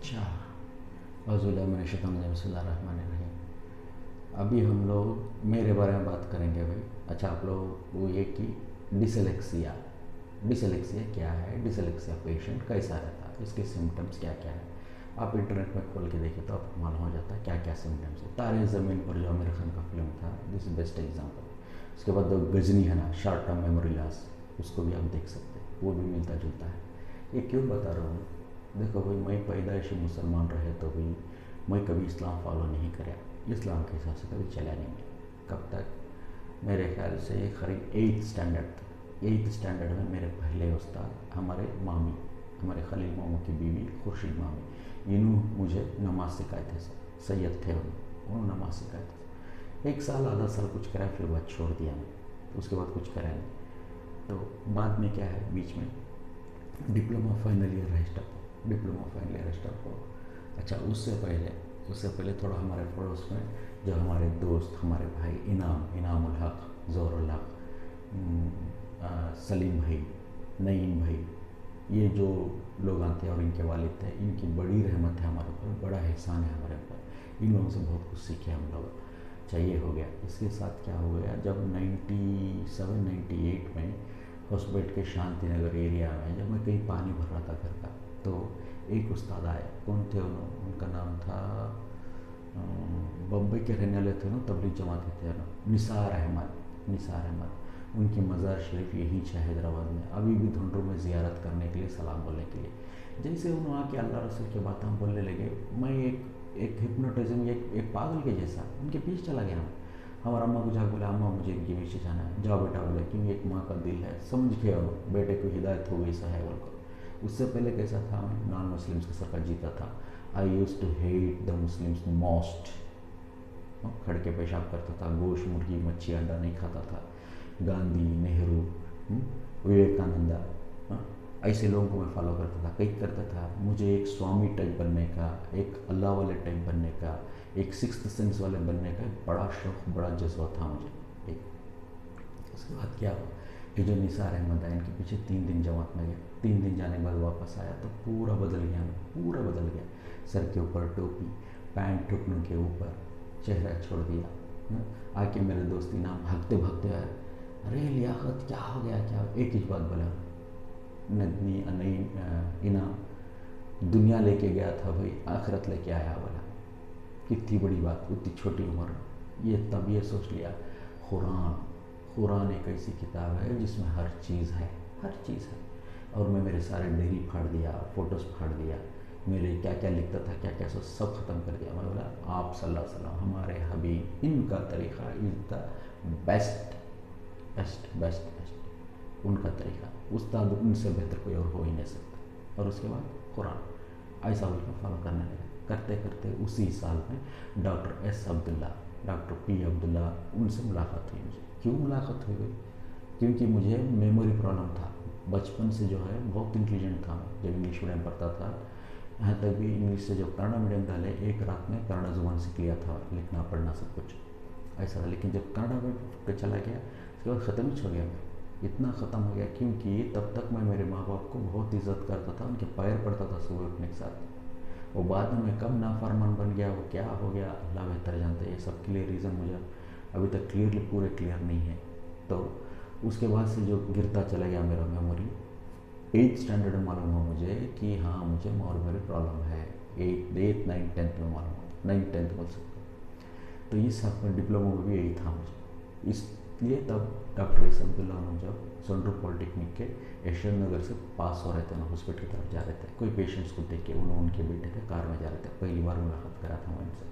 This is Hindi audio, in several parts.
अच्छा, बिस्मिल्लाहिर्रहमानिर्रहीम। अभी हम लोग मेरे बारे में बात करेंगे भाई। अच्छा, आप लोग वो ये कि डिसलेक्सिया डिसलेक्सिया क्या है, डिसलेक्सिया पेशेंट कैसा रहता है, इसके सिम्टम्स क्या क्या है। आप इंटरनेट में खोल के देखिए तो आपको मालूम हो जाता है क्या क्या सिम्टम्स है। तारे ज़मीन पर जो आमिर खान का फिल्म था, दिस इज बेस्ट एग्जाम्पल। उसके बाद जो गजनी है ना, शॉर्ट टर्म मेमोरी लॉस, उसको भी आप देख सकते हैं, वो भी मिलता जुलता है। ये क्यों बता रहा हूँ, देखो भाई, मैं पैदाइशी मुसलमान रहे तो भी मैं कभी इस्लाम फॉलो नहीं कराया, इस्लाम के हिसाब से कभी चला नहीं मैं। कब तक? मेरे ख्याल से ये करीब 8th स्टैंडर्ड तक। 8th स्टैंडर्ड में मेरे पहले उस्ताद हमारे मामी, हमारे खलील मामू की बीवी खुर्शीद मामी, इन्होंने मुझे नमाज सिखाए थे। सैयद थे उन्होंने नमाज सिखाए थे। 1 साल आधा साल कुछ कराया, फिर बाद छोड़ दिया मैं, तो उसके बाद कुछ कराया नहीं। तो बाद में क्या है, बीच में डिप्लोमा फाइनल ईयर स्टॉप हो। अच्छा, उससे पहले थोड़ा हमारे पड़ोस में जो हमारे दोस्त, हमारे भाई इनामुल हक, ज़ोरुल हक, सलीम भाई, नईम भाई, ये जो लोग आते हैं और इनके वालिद थे, इनकी बड़ी रहमत है हमारे ऊपर, बड़ा एहसान है हमारे ऊपर। इन लोगों से बहुत कुछ सीखे हम लोग। अच्छा, ये हो गया। इसके साथ क्या हो गया, जब 97-98 में हॉस्पिटल के शांति नगर एरिया में जब मैं कहीं पानी भर रहा था घर का, तो एक उस्ताद आए। कौन थे उनका नाम था, बम्बई के रहने वाले थे ना, तबलीग जमाती थे ना, निसार अहमद। उनकी मज़ार शरीफ यहीं है हैदराबाद में। अभी भी ढूंढूं में ज़ियारत करने के लिए, सलाम बोलने के लिए। जैसे उन्होंने आके अल्लाह रसूल की बात हम बोलने लगे, मैं एक हिप्नोटिज्म, एक पागल के जैसा उनके पीछे चला गया। हमारा अम्मा को जाकर बोला, अम्मा मुझे इनके पीछे जाना है। जाओ बेटा, बोले क्योंकि एक माँ का दिल है, समझ के आओ, बेटे को हिदायत हो गई साहेब को। उससे पहले कैसा था, नॉन मुस्लिम्स के सरकार जीता था। I used to hate the Muslims most. खड़ के पेशाब करता था, गोश्त, मुर्गी, मच्छी, अंडा नहीं खाता था। गांधी, नेहरू, विवेकानंदा, ऐसे लोगों को मैं फॉलो करता था, कई करता था। मुझे एक स्वामी टाइप बनने का, एक अल्लाह वाले टाइप बनने का, एक सिक्स्थ सेंस वाले बनने का बड़ा शौक, बड़ा जज्बा था मुझे। एक उसके बाद क्या हुआ, ये जो निसार अहमद है, इनके पीछे 3 दिन जमात में गया। 3 दिन जाने के बाद वापस आया तो पूरा बदल गया मैं, पूरा बदल गया। सर के ऊपर टोपी, पैंट ठुकनों के ऊपर, चेहरा छोड़ दिया। आके मेरे दोस्त इनाम भागते भागते आए, अरे लियाकत क्या हो गया, क्या हो? एक ही बात बोला, नहीं इनाम, दुनिया लेके गया था भाई, आखिरत लेके आया। बोला कितनी बड़ी बात, उतनी छोटी उम्र। ये तब ये सोच लिया, कुरान एक ऐसी किताब है जिसमें हर चीज़ है, हर चीज़ है। और मैं मेरे सारे डायरी फाड़ दिया, फ़ोटोज़ फाड़ दिया, मेरे क्या क्या लिखता था, क्या क्या सब ख़त्म कर दिया। मैं बोला, आप सल्लल्लाहु अलैहि वसल्लम, हमारे हबीब, इनका तरीक़ा is the best best best best. उनका तरीक़ा, उस्ताद उनसे बेहतर कोई और हो ही नहीं सकता। और उसके बाद कुरान, ऐसा उनका फॉलो करने लगा। करते करते उसी साल में डॉक्टर पी अब्दुल्ला, उनसे मुलाकात हुई मुझे। क्यों मुलाकात हुई? क्योंकि मुझे मेमोरी प्रॉब्लम था। बचपन से जो है बहुत इंटेलिजेंट था मैं, जब इंग्लिश मीडियम पढ़ता था। यहाँ तक भी इंग्लिश से जब कन्नड़ा मीडियम डाले, एक रात में कन्नड़ा ज़ुबान सीख लिया था, लिखना पढ़ना सब कुछ ऐसा था। लेकिन जब कन्नड़ा में चला गया, उसके बाद ख़त्म ही छोड़ गया मैं। इतना ख़त्म हो गया क्योंकि तब तक मैं मेरे माँ बाप को बहुत इज़्ज़त करता था, उनके पैर पड़ता था सुबह उठने के साथ। वो बाद में मैं कब नाफरमान बन गया, वो क्या हो गया, अल्लाह बेहतर जानते हैं। ये सब के लिए रीज़न मुझे अभी तक पूरे क्लियर नहीं है। तो उसके बाद से जो गिरता चला गया मेरा मेमोरी, 8th स्टैंडर्ड में मालूम हुआ मुझे कि हाँ, मुझे मेमोरी प्रॉब्लम है। 8th 9th 10th में मालूम हुआ, 9th 10th बोल सकते। तो ये सब डिप्लोमा में भी यही था मुझे। इसलिए तब डॉक्टर एस अब्दुल्ला जब सोनपुर पॉलिटेक्निक के यशवंत नगर से पास हो रहे थे ना, हॉस्पिटल की तरफ जा रहे थे, कोई पेशेंट्स को देख के उन्होंने, उनके बेटे थे, कार में जा रहे थे। पहली बार मुलाकात करा था मैं इनसे।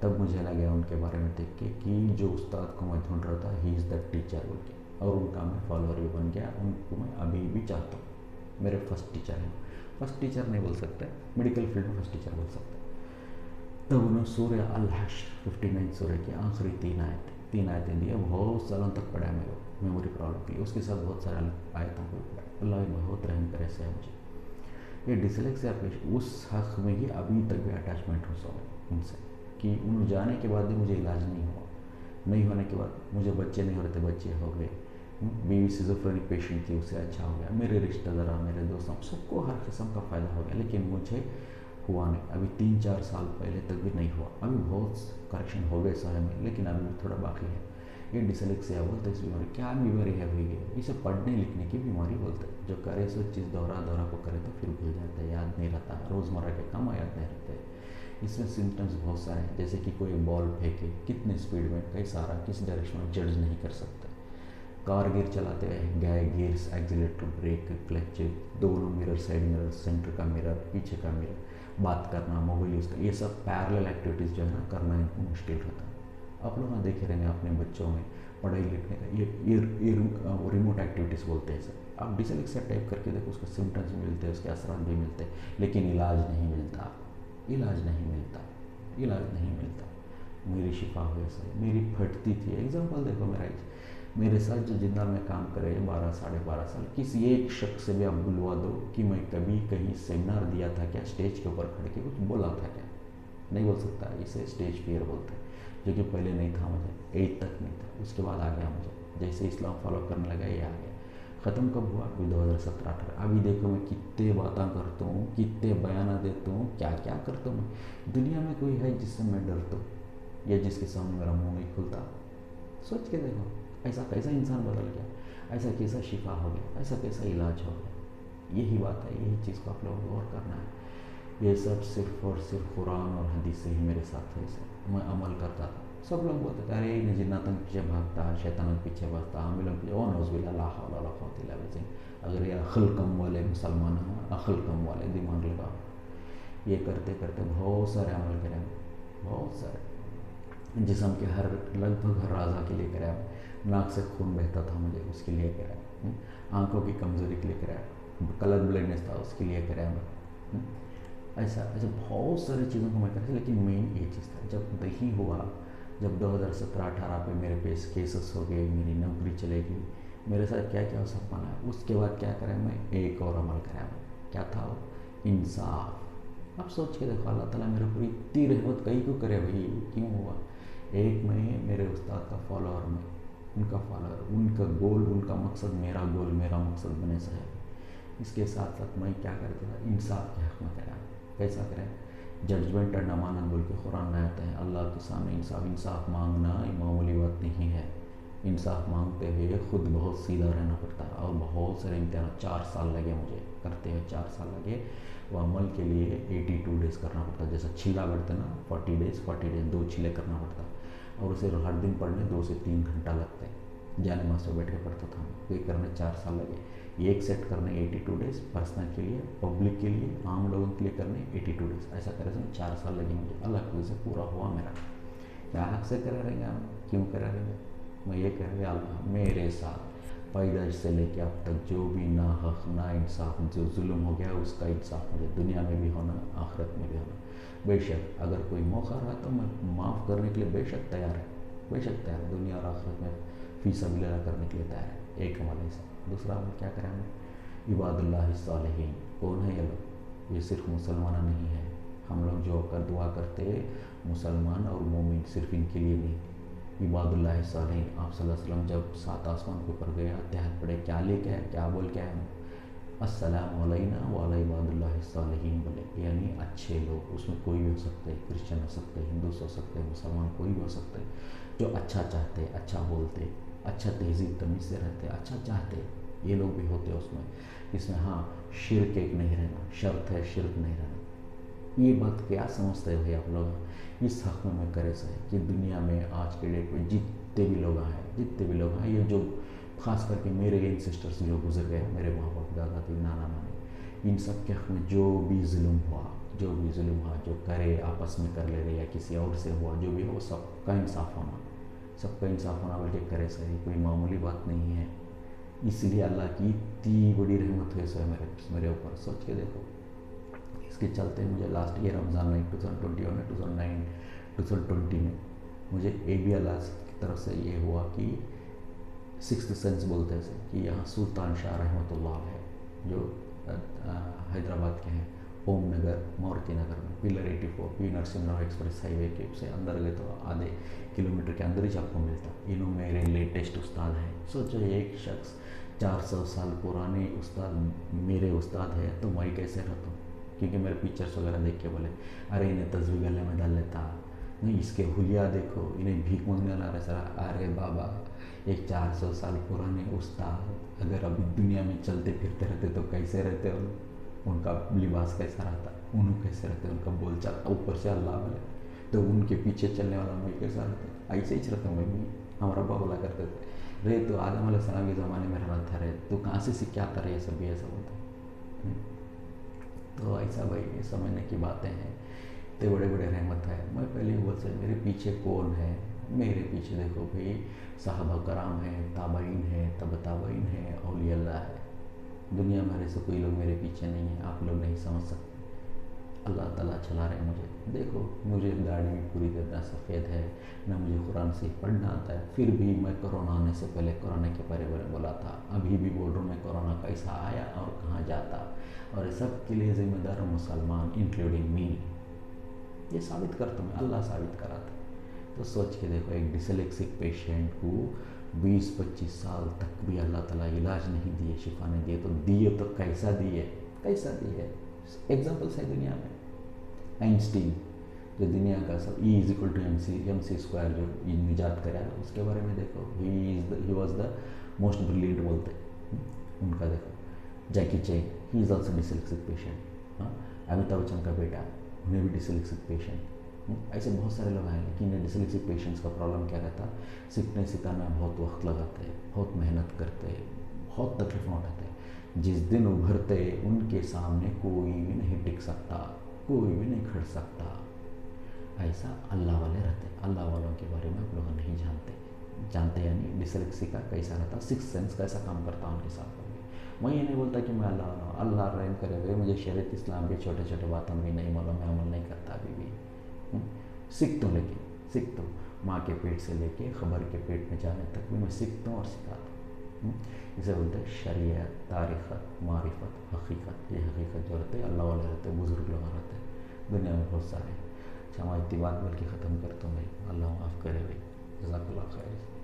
तब मुझे लगा उनके बारे में देख के कि जो उस्ताद को मैं ढूंढ रहा था, ही इज़ द टीचर बोल के। और उनका मैं फॉलोअर भी बन गया, उनको मैं अभी भी चाहता हूँ। मेरे फर्स्ट टीचर हैं, फर्स्ट टीचर नहीं बोल सकते, मेडिकल फील्ड में फर्स्ट टीचर बोल सकते। तब उन्होंने सूर्य अल-हश्र 59 सूर्य की आखिरी 3 आयतें दिया। बहुत सालों तक पढ़ा मेरे मेमोरी प्रॉब्लम के लिए, उसके साथ बहुत सारे आयतों को पढ़ा। अल्लाह बहुत रहम करे से है मुझे। ये डिसलेक्सिया पेशेंट, उस हक़ में ही अभी तक भी अटैचमेंट हो सो उनसे, कि उन जाने के बाद भी मुझे इलाज नहीं हुआ। नहीं होने के बाद मुझे बच्चे नहीं हो रहे थे, बच्चे हो गए। बीवी सिज़ोफ्रेनिक पेशेंट थी, उससे अच्छा हो गया। मेरे रिश्तेदार, मेरे दोस्तों, सबको हर किस्म का फ़ायदा हो गया। लेकिन मुझे हुआ नहीं। अभी 3-4 साल पहले तक भी नहीं हुआ, अभी बहुत करेक्शन हो गए शहर में, लेकिन अभी भी थोड़ा बाकी है। ये डिसलेक्सिया बोलते हैं इस बीमारी। क्या बीमारी है भाई? इसे पढ़ने लिखने की बीमारी बोलते हैं। जो करे सो चीज़ दोहरा दोहरा को करे तो फिर भूल जाता है, याद नहीं रहता, रोज़मर्रा के काम याद नहीं रहते। इसमें सिम्टम्स बहुत सारे हैं, जैसे कि कोई बॉल फेंके कितने स्पीड में, कई सारा किस डायरेक्शन में जज नहीं कर सकते। कार गियर चलाते हैं, गए गियर्स, एक्सीलेटर, ब्रेक, क्लच, दोनों मिरर, साइड मिरर, सेंटर का मिरर, पीछे का मिरर, बात करना, मोबाइल यूज़ करना, ये सब पैरेलल एक्टिविटीज़ जो है ना करना इनको मुश्किल रहता है। आप लोग ना देखे रहेंगे अपने बच्चों में पढ़ाई लिखने का, ये रिमोट एक्टिविटीज़ बोलते हैं सर। आप डिसलेक्सिया टाइप करके देखो, उसके सिम्टम्स मिलते हैं, उसके असरात भी मिलते हैं, लेकिन इलाज नहीं मिलता, इलाज नहीं मिलता, इलाज नहीं मिलता। मेरी शिफा हुई सर, मेरी फटती थी। एग्जाम्पल देखो मेरे साथ जो जिंदा में काम करे 12 साढ़े 12 साल, किसी एक शख्स से भी आप बुलवा दो कि मैं कभी कहीं सेमिनार दिया था क्या, स्टेज के ऊपर खड़े के कुछ बोला था क्या, नहीं बोल सकता। इसे स्टेज फियर बोलते हैं, जो कि पहले नहीं था मुझे, 8 तक नहीं था, उसके बाद आ गया मुझे। जैसे इस्लाम फॉलो करने लगा ये आ गया। ख़त्म कब हुआ? अभी 2017-18। अभी देखो मैं कितने बातें करता हूँ, कितने बयान देता हूँ, क्या क्या करता हूँ। दुनिया में कोई है जिससे मैं डरता हूँ या जिसके सामने मेरा मुंह नहीं खुलता? सोच के देखो, ऐसा कैसा इंसान बदल गया, ऐसा कैसा शिफा हो गया, ऐसा कैसा इलाज हो गया। यही बात है, यही चीज़ को आप लोगों को गौर करना है। ये सब सिर्फ और सिर्फ कुरान और हदीस से ही मेरे साथ है। सर मैं अमल करता था। सब लोग बोलते थे अरे इन जिन्नातन के पीछे भागता, शैतान के पीछे भागता, हम लोग पीछे, ओ नौज़बिल्लाह, ला हौला वला कुव्वता इल्ला बिल्लाह। अगर ये अक्ल कम वाले मुसलमान हैं, अक्ल कम वाले दिमाग लगाओ, ये करते करते बहुत सारे अमल करें, बहुत सारे। जिस्म के लगभग हर अज़ा के लिए कराया। नाक से खून बहता था मुझे, उसके लिए कराया। आंखों की कमज़ोरी के लिए कराया। कलर ब्लाइंडनेस था, उसके लिए कराया मैं। ऐसा ऐसा बहुत सारी चीज़ों को मैं कराया, लेकिन मेन ये चीज़ था। जब नहीं हुआ, जब 2017-18 पे मेरे पे केसेस हो गए, मेरी नौकरी चले गई, मेरे साथ क्या क्या सब बना, उसके बाद क्या करा मैं, एक और अमल कराया मैं। क्या था वो? इंसाफ। अब सोच के देखो, अल्लाह ताला मेरे ऊपर इतनी रहमत कहीं को करे भाई, क्यों हुआ? एक मैं मेरे उस्ताद का फॉलोअर, में उनका फॉलोअर, उनका गोल, उनका मकसद मेरा गोल, मेरा मकसद बने से है। इसके साथ साथ मैं क्या करता था, इंसाफ के हक़ में करा। कैसा करें? जजमेंट एंड अमानत बोल के कुरान में आते हैं, अल्लाह के सामने इंसाफ मांगना मामूली बात नहीं है। इंसाफ मांगते हुए खुद बहुत सीधा रहना पड़ता है, और बहुत सारे इम्तिहान, 4 साल लगे मुझे करते हुए, 4 साल लगे। वो अमल के लिए 82 डेज़ करना पड़ता है। जैसे छिला बढ़ते ना, 40 डेज़ 2 छिले करना पड़ता, और उसे हर दिन पढ़ने 2 से 3 घंटा लगते हैं। जाने मास पे बैठ के पढ़ता था मैं, ये करने 4 साल लगे। एक सेट करने 82 डेज़, पर्सनल के लिए, पब्लिक के लिए, आम लोगों के लिए करने 82 डेज़। ऐसा करे तो 4 साल लगे मुझे। अल्लाह की वजह से पूरा हुआ मेरा। क्या हक से करा रहेंगे हम, क्यों करा रहेंगे? मैं ये कह रहा अल्लाह मेरे साथ पैदाइश से लेके अब तक जो भी ना हक ना इंसाफ, जो जुल्म हो गया, उसका इंसाफ मुझे दुनिया में भी होना, आखिरत में भी होना। बेशक अगर कोई मौका रहा तो मैं माफ़ करने के लिए बेशक तैयार है, बेशक तैयार है। दुनिया और आखिरत में फी सबिलिल्लाह करने के लिए तैयार है। एक अमल ऐसा। दूसरा अमल क्या करें हमें? इबादुल्लाह सालिहीन। कौन है ये लोग? ये सिर्फ मुसलमान नहीं है। हम लोग जो कर दुआ करते मुसलमान और मोमिन, सिर्फ इनके लिए नहीं। इबादुल्लाह सालिहीन। आप सल्लल्लाहु अलैहि वसल्लम जब 7 आसमान के ऊपर गए, अत्तहत पढ़े, क्या लेके आए, क्या बोल के आए? अस्सलामु अलैना व अला इबादिल्लाह सालिहीन बोले, यानी अच्छे लोग। उसमें कोई भी हो सकते हैं, क्रिश्चियन हो सकते हैं, हिंदू हो सकते हैं, मुसलमान कोई भी हो सकते हैं, जो अच्छा चाहते, अच्छा बोलते, अच्छा तहजीब तमीज़ से रहते, अच्छा चाहते, ये लोग भी होते हैं उसमें। इसमें हाँ, शिर्क एक नहीं रहना, शर्त है शिर्क नहीं रहना। ये बात क्या समझते हैं भाई आप लोग? इस हक़ में मैं करे सही कि दुनिया में आज के डेट में जितने भी लोग हैं, ये जो ख़ास करके मेरे एंसेस्टर्स जो गुजर गए, मेरे माँ बाप, दादा दादी, नाना नानी, इन सब के हक़ में जो भी जुल्म हुआ, जो करे आपस में कर ले रहे या किसी और से हुआ, जो भी हो, सबका इंसाफ होना बल्कि करे सही, कोई मामूली बात नहीं है। इसलिए अल्लाह की इतनी बड़ी रहमत है सर मेरे ऊपर। सोच के देखो, इसके चलते मुझे लास्ट ईयर रमज़ान में 2020 में मुझे ए बी अल्लाह की तरफ से ये हुआ कि 6th सेंस बोलते हैं कि यहाँ सुल्तान शाह रहमतुल्लाह है, जो हैदराबाद के हैं, ओम नगर, मारुति नगर में, pillar 84 P Narasimha express highway के से अंदर गए तो आधे किलोमीटर के अंदर ही आपको मिलता। इन्हों मेरे लेटेस्ट उस्ताद हैं। सोचो एक शख्स 400 साल पुराने उस्ताद मेरे उस्ताद है, तो मैं कैसे रहता हूँ? क्योंकि मेरे पिक्चर्स वगैरह देख के बोले अरे इन्हें तस्वीर गले में डाल लेता, नहीं इसके हुलिया देखो, इन्हें भीख मांगने ला रहे सर। अरे बाबा, एक 400 साल पुराने उस्ताद अगर अभी दुनिया में चलते फिरते रहते तो कैसे रहते हो? उनका लिबास कैसा रहता, उन्होंने कैसे रहते, उनका बोलचाल, ऊपर से अल्लाह वाले, तो उनके पीछे चलने वाला मैं कैसा रहता? ऐसे ही रहता हूँ मैं भी। हमारा अब्बा बोला करते थे, रे तो आदम अलैहिस्सलाम के ज़माने में रहना था रे, तो कहाँ से सीख के आता रहे ये सब, ये सब होता है। तो ऐसा भाई ये समझने की बातें हैं। इतने बड़े बड़े रहमत है। मैं पहले ही बोलते मेरे पीछे कौन है? मेरे पीछे देखो भाई, साहबा कराम है, ताबाइन है, तब ताबाइन है, औलिया अल्लाह है। दुनिया भर से कोई लोग मेरे पीछे नहीं है, आप लोग नहीं समझ सकते। अल्लाह ताला चला रहे हैं मुझे। देखो मुझे दाढ़ी भी पूरी तरह सफ़ेद है, ना मुझे कुरान से पढ़ना आता है, फिर भी मैं कोरोना आने से पहले कोरोना के बारे में बोला था, अभी भी बोल रहा हूँ मैं कोरोना कैसा आया और कहाँ जाता, और इस सब के लिए जिम्मेदार मुसलमान इंक्लूडिंग मी। ये साबित करता हूँ, अल्लाह साबित कराता। तो सोच के देखो, एक डिसलेक्सिक पेशेंट को 20-25 साल तक भी अल्लाह ताला इलाज नहीं दिए, शिफा नहीं दिए, तो दिए तो कैसा दिए, कैसा दिए। एग्जाम्पल्स है दुनिया में। आइंस्टीन जो दुनिया का सब E=mc² जो निजात कराया, उसके बारे में देखो, he was the most brilliant बोलते उनका। देखो Jackie Chan, he is also dyslexic patient. Amitabh Bachchan का बेटा, उन्हें भी डिसलेक्सिक पेशेंट। ऐसे बहुत सारे लोग हैं, लेकिन डिसलेक्सिक पेशेंट्स का प्रॉब्लम क्या रहता, सीखने सिखाने में बहुत वक्त लगाते हैं, बहुत मेहनत करते हैं, बहुत तकलीफ उठाते हैं। जिस दिन उभरते उनके सामने कोई भी नहीं टिक सकता, कोई भी नहीं खड़ सकता। ऐसा अल्लाह वाले रहते हैं। अल्लाह वालों के बारे में आप लोग नहीं जानते यानी डिसलेक्सी का कैसा रहता, सिक्स सेंस कैसा काम करता उनके साथ। मैं ये नहीं बोलता कि मैं अल्लाह रहम करे हुए, मुझे शरीयत इस्लाम के छोटे छोटे बातों में नहीं मालूम, मैं अमल नहीं करता अभी भी। सीखता हूँ, लेकिन सीखता हूँ, माँ के पेट से लेके खबर के पेट में जाने तक भी मैं सीखता हूँ और सिखाता हूँ। इसे बोलते हैं शरीयत, तारीख़त, मारिफत, हकीकत। ये हकीकत जो रहते हैं अल्लाह वाले रहते हैं, बुज़ुर्ग लोग रहते हैं, दुनिया में बहुत सारे। अच्छा मैं इतनी बात बोल के ख़त्म करता हूँ भाई, अल्लाह माफ़ करे भाई, जज़ाकल्लाह खैर।